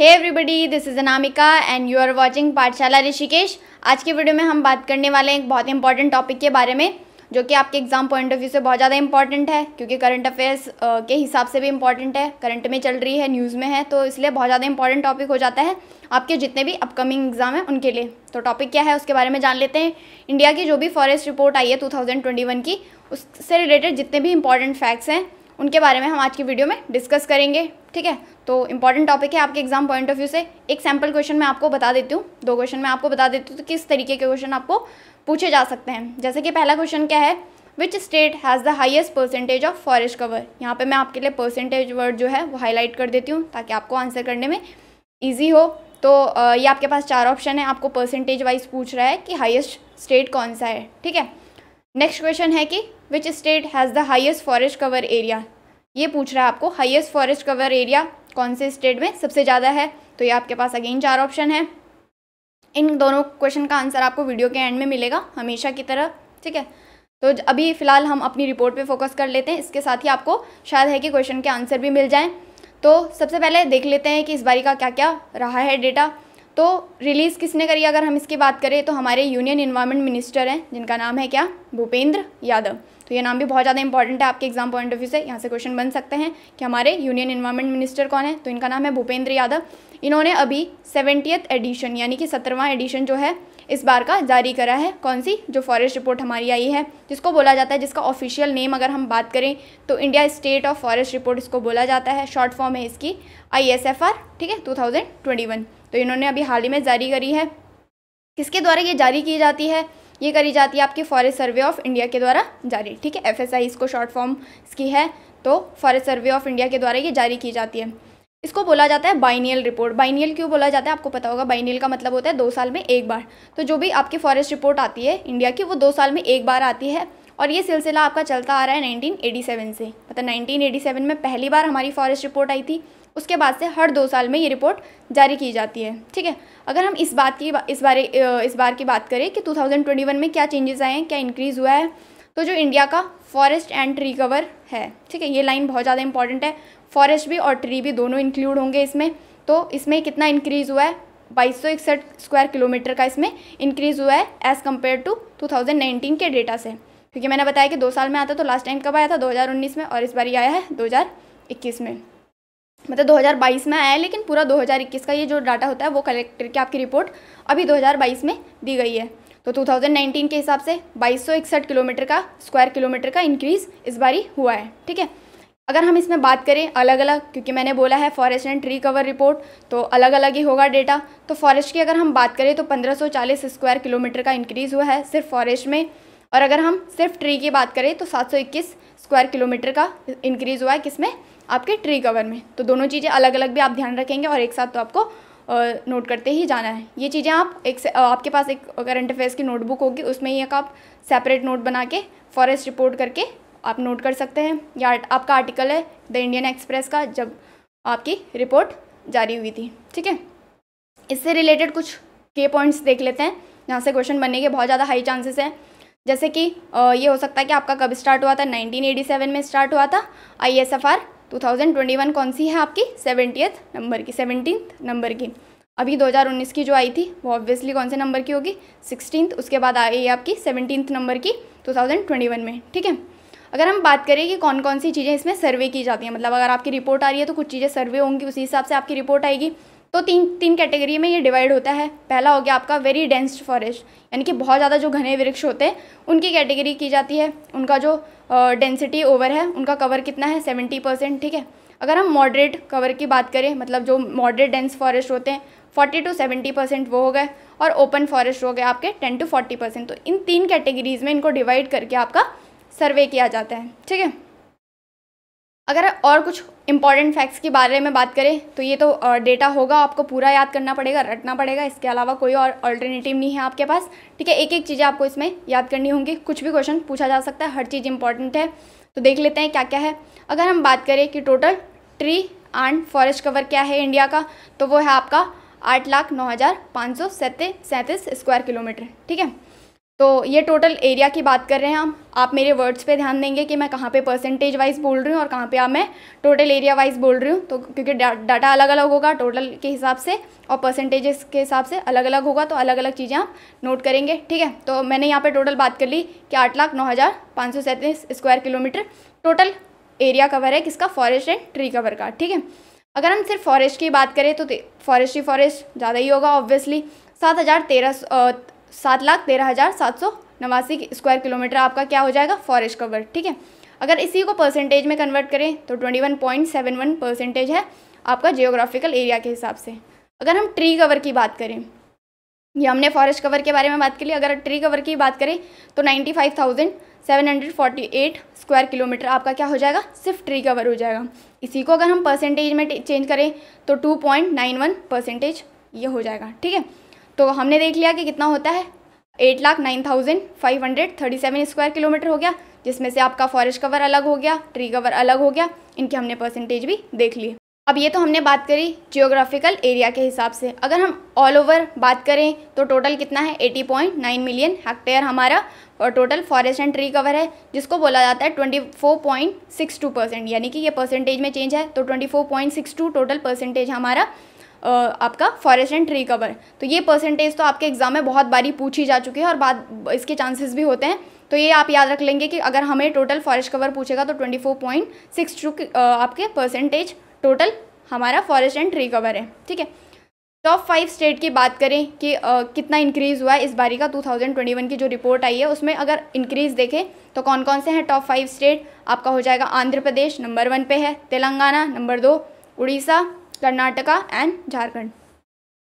Hey everybody, this is Anamika and you are watching Pathshala Rishikesh. आज की video में हम बात करने वाले हैं एक बहुत इंपॉर्टेंट टॉपिक के बारे में, जो कि आपके एग्जाम पॉइंट ऑफ व्यू से बहुत ज़्यादा इंपॉर्टेंट है, क्योंकि करंट अफेयर्स के हिसाब से भी इंपॉर्टेंट है, करंट में चल रही है, न्यूज़ में है, तो इसलिए बहुत ज़्यादा इंपॉर्टेंट टॉपिक हो जाता है आपके जितने भी अपकमिंग एग्जाम हैं उनके लिए। तो टॉपिक क्या है उसके बारे में जान लेते हैं। इंडिया की जो भी फॉरेस्ट रिपोर्ट आई है 2021 की, उससे रिलेटेड जितने भी इंपॉर्टेंट फैक्ट्स हैं उनके बारे में हम आज की वीडियो में डिस्कस करेंगे। ठीक है, तो इंपॉर्टेंट टॉपिक है आपके एग्जाम पॉइंट ऑफ व्यू से। एक सैम्पल क्वेश्चन मैं आपको बता देती हूँ, दो क्वेश्चन मैं आपको बता देती हूँ तो किस तरीके के क्वेश्चन आपको पूछे जा सकते हैं। जैसे कि पहला क्वेश्चन क्या है, which state has the highest percentage of forest cover. यहाँ पे मैं आपके लिए परसेंटेज वर्ड जो है वो हाईलाइट कर देती हूँ ताकि आपको आंसर करने में ईजी हो। तो ये आपके पास चार ऑप्शन है, आपको परसेंटेज वाइज पूछ रहा है कि हाईएस्ट स्टेट कौन सा है। ठीक है, नेक्स्ट क्वेश्चन है कि which state has the highest forest cover area. ये पूछ रहा है आपको हाईएस्ट फॉरेस्ट कवर एरिया कौन से स्टेट में सबसे ज़्यादा है। तो ये आपके पास अगेन चार ऑप्शन है। इन दोनों क्वेश्चन का आंसर आपको वीडियो के एंड में मिलेगा हमेशा की तरह। ठीक है, तो अभी फ़िलहाल हम अपनी रिपोर्ट पे फोकस कर लेते हैं, इसके साथ ही आपको शायद है कि क्वेश्चन के आंसर भी मिल जाएँ। तो सबसे पहले देख लेते हैं कि इस बारी का क्या क्या रहा है डेटा। तो रिलीज़ किसने करी, अगर हम इसकी बात करें तो हमारे यूनियन एनवायरनमेंट मिनिस्टर हैं, जिनका नाम है क्या, भूपेंद्र यादव। तो ये नाम भी बहुत ज़्यादा इंपॉर्टेंट है आपके एग्जाम पॉइंट ऑफ व्यू से। यहाँ से क्वेश्चन बन सकते हैं कि हमारे यूनियन एनवायरनमेंट मिनिस्टर कौन है, तो इनका नाम है भूपेंद्र यादव। इन्होंने अभी 70th एडिशन यानी कि 17वां एडिशन जो है इस बार का जारी करा है। कौन सी, जो फॉरेस्ट रिपोर्ट हमारी आई है, जिसको बोला जाता है, जिसका ऑफिशियल नेम अगर हम बात करें तो India state of forest report इसको बोला जाता है। शॉर्ट फॉर्म है इसकी ISFR। ठीक है, 2021। तो इन्होंने अभी हाल ही में जारी करी है। किसके द्वारा ये जारी की जाती है, ये करी जाती है आपकी फॉरेस्ट सर्वे ऑफ इंडिया के द्वारा जारी। ठीक है, FSI इसको शॉर्ट फॉर्म इसकी है। तो फॉरेस्ट सर्वे ऑफ इंडिया के द्वारा ये जारी की जाती है। इसको बोला जाता है बाइनियल रिपोर्ट। बाइनियल क्यों बोला जाता है आपको पता होगा, बाइनियल का मतलब होता है 2 साल में एक बार। तो जो भी आपकी फॉरेस्ट रिपोर्ट आती है इंडिया की वो 2 साल में एक बार आती है, और ये सिलसिला आपका चलता आ रहा है 1987 से। मतलब 1987 में पहली बार हमारी फॉरेस्ट रिपोर्ट आई थी, उसके बाद से हर 2 साल में ये रिपोर्ट जारी की जाती है। ठीक है, अगर हम इस बार की बात करें कि 2021 में क्या चेंजेस आए हैं, क्या इंक्रीज़ हुआ है, तो जो इंडिया का फॉरेस्ट एंड ट्री कवर है, ठीक है, ये लाइन बहुत ज़्यादा इंपॉर्टेंट है। फॉरेस्ट भी और ट्री भी दोनों इंक्लूड होंगे इसमें। तो इसमें कितना इंक्रीज़ हुआ है, 2261 स्क्वायर किलोमीटर का इसमें इंक्रीज़ हुआ है एज़ कम्पेयर टू 2019 के डेटा से। क्योंकि मैंने बताया कि 2 साल में आता, तो लास्ट टाइम कब आया था, 2019 में, और इस बार ये आया है 2021 में। मतलब 2022 में आया है, लेकिन पूरा 2021 का ये जो डाटा होता है वो कलेक्ट करके आपकी रिपोर्ट अभी 2022 में दी गई है। तो 2019 के हिसाब से 2261 किलोमीटर का स्क्वायर किलोमीटर का इंक्रीज़ इस बारी हुआ है। ठीक है, अगर हम इसमें बात करें अलग अलग, क्योंकि मैंने बोला है forest and tree cover report, तो अलग अलग ही होगा डेटा। तो फॉरेस्ट की अगर हम बात करें तो 1540 स्क्वायर किलोमीटर का इंक्रीज़ हुआ है सिर्फ फॉरेस्ट में, और अगर हम सिर्फ ट्री की बात करें तो 721 स्क्वायर किलोमीटर का इंक्रीज़ हुआ है किसमें, आपके ट्री कवर में। तो दोनों चीज़ें अलग अलग भी आप ध्यान रखेंगे और एक साथ तो आपको नोट करते ही जाना है। ये चीज़ें आप आपके पास एक करंट अफेयर्स की नोटबुक होगी, उसमें ही एक आप सेपरेट नोट बना के फॉरेस्ट रिपोर्ट करके आप नोट कर सकते हैं। या आपका आर्टिकल है द इंडियन एक्सप्रेस का, जब आपकी रिपोर्ट जारी हुई थी। ठीक है, इससे रिलेटेड कुछ के पॉइंट्स देख लेते हैं जहाँ से क्वेश्चन बनने के बहुत ज़्यादा हाई चांसेस हैं। जैसे कि ये हो सकता है कि आपका कब स्टार्ट हुआ था, 1987 में स्टार्ट हुआ था। ISFR 2021 कौन सी है आपकी, 17th नंबर की। अभी 2019 की जो आई थी वो ऑब्वियसली कौन से नंबर की होगी, 16th। उसके बाद आई आपकी 17th नंबर की 2021 में। ठीक है, अगर हम बात करें कि कौन कौन सी चीज़ें इसमें सर्वे की जाती हैं, मतलब अगर आपकी रिपोर्ट आ रही है तो कुछ चीज़ें सर्वे होंगी, उसी हिसाब से आपकी रिपोर्ट आएगी। तो तीन कैटेगरी में ये डिवाइड होता है। पहला हो गया आपका वेरी डेंस्ड फॉरेस्ट, यानी कि बहुत ज़्यादा जो घने वृक्ष होते हैं उनकी कैटेगरी की जाती है। उनका जो डेंसिटी ओवर है, उनका कवर कितना है, 70%। ठीक है, अगर हम मॉडरेट कवर की बात करें, मतलब जो मॉडरेट डेंस फॉरेस्ट होते हैं 40 to 70% वो हो गए, और ओपन फॉरेस्ट हो गए आपके 10 to 40%। तो इन 3 कैटेगरीज़ में इनको डिवाइड करके आपका सर्वे किया जाता है। ठीक है, अगर और कुछ इंपॉर्टेंट फैक्ट्स के बारे में बात करें तो ये तो डेटा होगा, आपको पूरा याद करना पड़ेगा, रटना पड़ेगा, इसके अलावा कोई और अल्टरनेटिव नहीं है आपके पास। ठीक है, एक एक चीज़ें आपको इसमें याद करनी होंगी, कुछ भी क्वेश्चन पूछा जा सकता है, हर चीज़ इंपॉर्टेंट है। तो देख लेते हैं क्या क्या है। अगर हम बात करें कि total tree and forest cover क्या है इंडिया का, तो वो है आपका 8,09,537 स्क्वायर किलोमीटर। ठीक है, तो ये टोटल एरिया की बात कर रहे हैं हम। आप मेरे वर्ड्स पे ध्यान देंगे कि मैं कहाँ पे परसेंटेज वाइज बोल रही हूँ और कहाँ पे आप मैं टोटल एरिया वाइज बोल रही हूँ। तो क्योंकि डाटा अलग अलग होगा टोटल के हिसाब से और परसेंटेजेस के हिसाब से अलग अलग होगा, तो अलग अलग चीज़ें आप नोट करेंगे, ठीक है। तो मैंने यहाँ पे टोटल बात कर ली कि 8,09,537 square kilometre total area cover है किसका, फॉरेस्ट एंड ट्री कवर का, ठीक है। अगर हम सिर्फ फॉरेस्ट की बात करें तो फॉरेस्ट ज़्यादा ही होगा ऑब्वियसली। 7,13,789 स्क्वायर किलोमीटर आपका क्या हो जाएगा, फॉरेस्ट कवर, ठीक है। अगर इसी को परसेंटेज में कन्वर्ट करें तो 21.71% है आपका जियोग्राफिकल एरिया के हिसाब से। अगर हम ट्री कवर की बात करें, ये हमने फॉरेस्ट कवर के बारे में बात कर ली, अगर ट्री कवर की बात करें तो 95,748 स्क्वायर किलोमीटर आपका क्या हो जाएगा, सिर्फ ट्री कवर हो जाएगा। इसी को अगर हम परसेंटेज में चेंज करें तो 2.91% ये हो जाएगा, ठीक है। तो हमने देख लिया कि कितना होता है, 8,09,537 स्क्वायर किलोमीटर हो गया, जिसमें से आपका फॉरेस्ट कवर अलग हो गया, ट्री कवर अलग हो गया, इनके हमने परसेंटेज भी देख लिए। अब ये तो हमने बात करी जियोग्राफिकल एरिया के हिसाब से। अगर हम ऑल ओवर बात करें तो टोटल कितना है, 80.9 मिलियन हेक्टेयर हमारा और total forest and tree cover है, जिसको बोला जाता है 24.62%, यानी कि ये परसेंटेज में चेंज है। तो 24.62 टोटल परसेंटेज हमारा आपका फॉरेस्ट एंड ट्री कवर। तो ये परसेंटेज तो आपके एग्जाम में बहुत बारी पूछी जा चुकी है और बाद इसके चांसेस भी होते हैं। तो ये आप याद रख लेंगे कि अगर हमें टोटल फॉरेस्ट कवर पूछेगा तो 24.62 आपके परसेंटेज टोटल हमारा फॉरेस्ट एंड ट्री कवर है, ठीक है। टॉप 5 स्टेट की बात करें कि कितना इंक्रीज़ हुआ है इस बारी का 2021 की जो रिपोर्ट आई है उसमें अगर इंक्रीज़ देखें तो कौन कौन से हैं टॉप 5 स्टेट, आपका हो जाएगा आंध्र प्रदेश नंबर 1 पे है, तेलंगाना नंबर 2, उड़ीसा, कर्नाटका एंड झारखंड।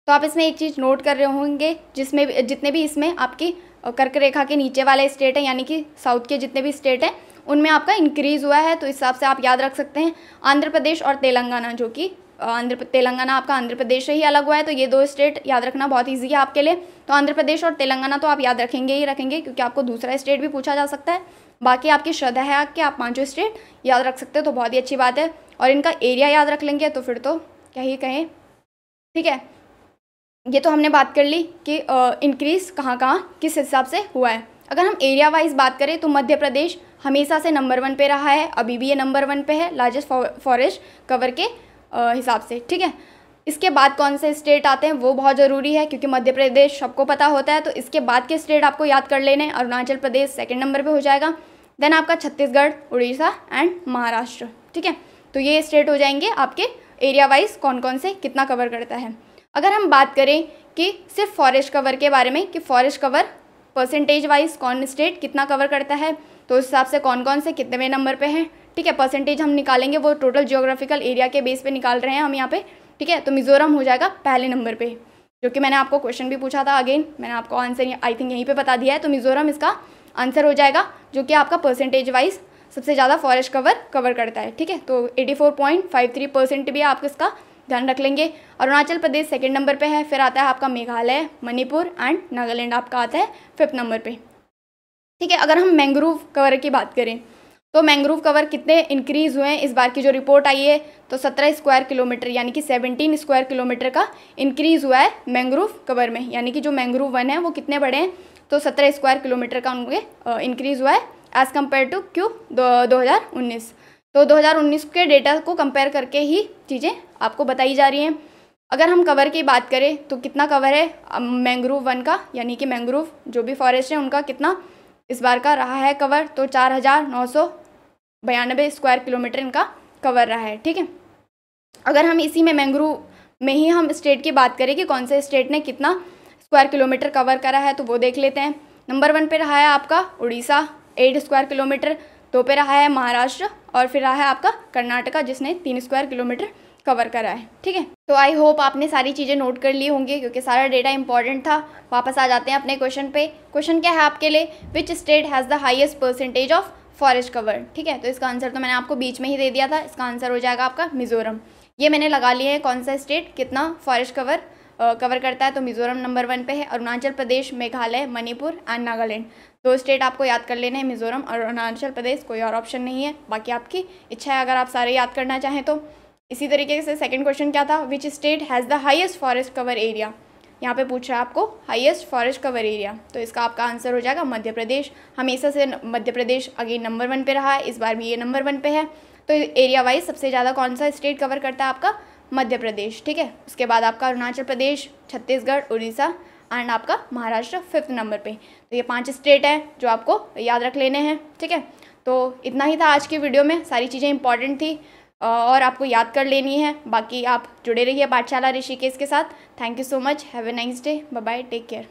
तो आप इसमें एक चीज़ नोट कर रहे होंगे, जिसमें जितने भी इसमें आपकी कर्क रेखा के नीचे वाले स्टेट हैं, यानी कि साउथ के जितने भी स्टेट हैं उनमें आपका इंक्रीज़ हुआ है। तो इस हिसाब से आप याद रख सकते हैं आंध्र प्रदेश और तेलंगाना, जो कि तेलंगाना आपका आंध्र प्रदेश से ही अलग हुआ है। तो ये 2 स्टेट याद रखना बहुत ईजी है आपके लिए। तो आंध्र प्रदेश और तेलंगाना तो आप याद रखेंगे ही रखेंगे, क्योंकि आपको दूसरा स्टेट भी पूछा जा सकता है। बाकी आपकी श्रद्धा है कि आप 5 स्टेट याद रख सकते हो, तो बहुत ही अच्छी बात है। और इनका एरिया याद रख लेंगे तो फिर तो क्या ही कहें, ठीक है। ये तो हमने बात कर ली कि इंक्रीज़ कहाँ कहाँ किस हिसाब से हुआ है। अगर हम एरिया वाइज बात करें तो मध्य प्रदेश हमेशा से नंबर 1 पे रहा है, अभी भी ये नंबर 1 पे है लार्जेस्ट फॉरेस्ट कवर के हिसाब से, ठीक है। इसके बाद कौन से स्टेट आते हैं वो बहुत ज़रूरी है, क्योंकि मध्य प्रदेश सबको पता होता है। तो इसके बाद के स्टेट आपको याद कर लेने, अरुणाचल प्रदेश 2nd नंबर पे हो जाएगा, देन आपका छत्तीसगढ़, उड़ीसा एंड महाराष्ट्र, ठीक है। तो ये स्टेट हो जाएंगे आपके एरिया वाइज कौन कौन से कितना कवर करता है। अगर हम बात करें कि सिर्फ फॉरेस्ट कवर के बारे में कि फॉरेस्ट कवर परसेंटेज वाइज कौन स्टेट कितना कवर करता है, तो उस हिसाब से कौन कौन से कितने नंबर पे हैं, ठीक है। परसेंटेज हम निकालेंगे वो टोटल जियोग्राफिकल एरिया के बेस पे निकाल रहे हैं हम यहाँ पे, ठीक है। तो मिज़ोरम हो जाएगा पहले नंबर पे, जो कि मैंने आपको क्वेश्चन भी पूछा था, अगेन मैंने आपको आंसर आई थिंक यहीं पे बता दिया है। तो मिज़ोरम इसका आंसर हो जाएगा, जो कि आपका परसेंटेज वाइज सबसे ज़्यादा फॉरेस्ट कवर करता है, ठीक है। तो 84.53% भी आप इसका ध्यान रख लेंगे। अरुणाचल प्रदेश 2nd नंबर पे है, फिर आता है आपका मेघालय, मणिपुर एंड नागालैंड आपका आता है 5th नंबर पे, ठीक है। अगर हम मैंग्रोव कवर की बात करें तो मैंग्रोव कवर कितने इंक्रीज़ हुए हैं इस बार की जो रिपोर्ट आई है, तो 17 स्क्वायर किलोमीटर यानी कि 17 स्क्वायर किलोमीटर का इंक्रीज़ हुआ है मैंग्रोव कवर में, यानी कि जो मैंग्रोव वन है वो कितने बड़े हैं, तो 17 स्क्वायर किलोमीटर का उनके इंक्रीज़ हुआ है एज़ कम्पेयर टू 2019। तो 2019 के डेटा को कंपेयर करके ही चीज़ें आपको बताई जा रही हैं। अगर हम कवर की बात करें तो कितना कवर है मैंग्रोव वन का, यानी कि मैंग्रोव जो भी फॉरेस्ट है उनका कितना इस बार का रहा है कवर, तो 4,992 स्क्वायर किलोमीटर इनका कवर रहा है, ठीक है। अगर हम इसी में मैंग्रोव में ही हम स्टेट की बात करें कि कौन से स्टेट ने कितना स्क्वायर किलोमीटर कवर करा है, तो वो देख लेते हैं। नंबर 1 पे रहा है आपका उड़ीसा 8 स्क्वायर किलोमीटर, 2 पे रहा है महाराष्ट्र और फिर रहा है आपका कर्नाटका जिसने 3 स्क्वायर किलोमीटर कवर करा है, ठीक है। तो आई होप आपने सारी चीज़ें नोट कर ली होंगी, क्योंकि सारा डेटा इंपॉर्टेंट था। वापस आ जाते हैं अपने क्वेश्चन पे। क्वेश्चन क्या है आपके लिए, which state has the highest percentage of forest cover, ठीक है। तो इसका आंसर तो मैंने आपको बीच में ही दे दिया था, इसका आंसर हो जाएगा आपका मिज़ोरम। ये मैंने लगा लिए हैं कौन सा स्टेट कितना फॉरेस्ट कवर करता है, तो मिज़ोरम नंबर 1 पे है, अरुणाचल प्रदेश, मेघालय, मणिपुर एंड नागालैंड। 2 स्टेट आपको याद कर लेने हैं, मिज़ोरम और अरुणाचल प्रदेश, कोई और ऑप्शन नहीं है, बाकी आपकी इच्छा है अगर आप सारे याद करना चाहें तो। इसी तरीके से सेकंड क्वेश्चन क्या था, which state has the highest forest cover area, यहाँ पे पूछ रहा है आपको हाईएस्ट फॉरेस्ट कवर एरिया, तो इसका आपका आंसर हो जाएगा मध्य प्रदेश। हमेशा से मध्य प्रदेश अगेन नंबर 1 पे रहा है, इस बार भी ये नंबर 1 पे है। तो एरिया वाइज सबसे ज़्यादा कौन सा स्टेट कवर करता है आपका? मध्य प्रदेश, ठीक है। उसके बाद आपका अरुणाचल प्रदेश, छत्तीसगढ़, उड़ीसा एंड आपका महाराष्ट्र 5th नंबर पे। तो ये 5 स्टेट हैं जो आपको याद रख लेने हैं, ठीक है। तो इतना ही था आज की वीडियो में, सारी चीज़ें इंपॉर्टेंट थी और आपको याद कर लेनी है। बाकी आप जुड़े रहिए पाठशाला ऋषिकेश के साथ। Thank you so much, have a nice day, bye bye, take care.